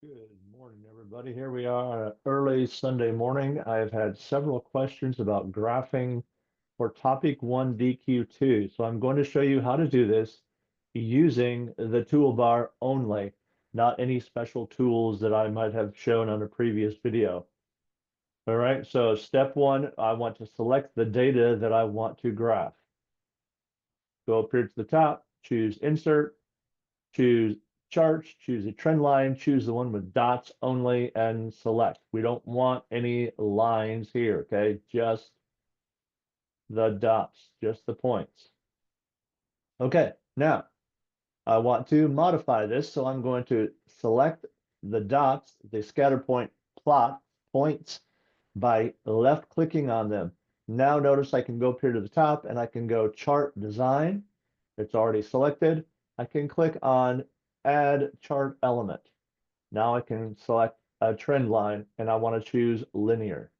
Good morning, everybody. Here we are, early Sunday morning. I've had several questions about graphing for topic 1 DQ2. So I'm going to show you how to do this using the toolbar only, not any special tools that I might have shown on a previous video. All right, so step 1, I want to select the data that I want to graph. Go up here to the top, choose Insert, choose charts, choose a trend line, choose the one with dots only, and select. We don't want any lines here, okay? Just the dots, just the points. Okay, now I want to modify this, so I'm going to select the dots, the scatter point plot points by left clicking on them. Now notice I can go up here to the top and I can go chart design. It's already selected. I can click on add chart element. Now I can select a trend line and I want to choose linear.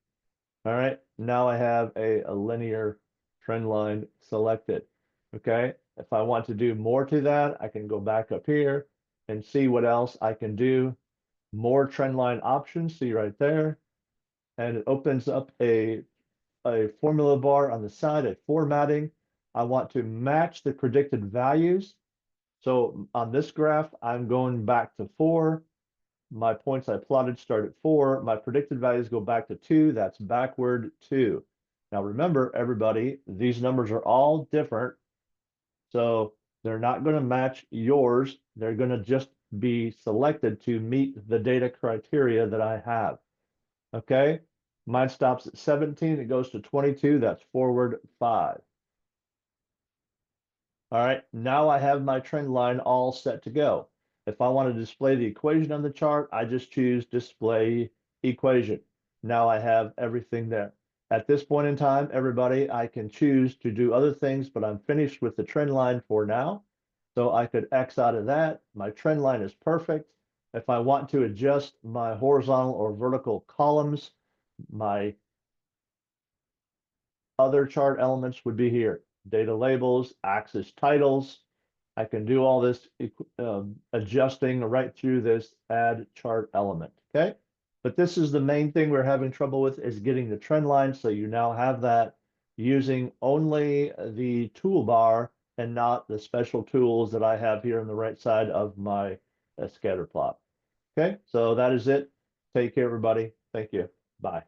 All right, now I have a linear trend line selected. Okay, if I want to do more to that, I can go back up here and see what else I can do. More trend line options, see right there. And it opens up a formula bar on the side, a formatting. I want to match the predicted values. So on this graph, I'm going back to 4. My points I plotted start at 4. My predicted values go back to 2. That's backward 2. Now remember, everybody, these numbers are all different. So they're not going to match yours. They're going to just be selected to meet the data criteria that I have. Okay, mine stops at 17. It goes to 22. That's forward 5. All right, now I have my trend line all set to go. If I want to display the equation on the chart, I just choose display equation. Now I have everything there. At this point in time, everybody, I can choose to do other things, but I'm finished with the trend line for now. So I could X out of that. My trend line is perfect. If I want to adjust my horizontal or vertical columns, my other chart elements would be here. Data labels, axis titles. I can do all this adjusting right through this add chart element, okay? But this is the main thing we're having trouble with is getting the trend line. So you now have that using only the toolbar and not the special tools that I have here on the right side of my scatter plot. Okay, so that is it. Take care, everybody. Thank you. Bye.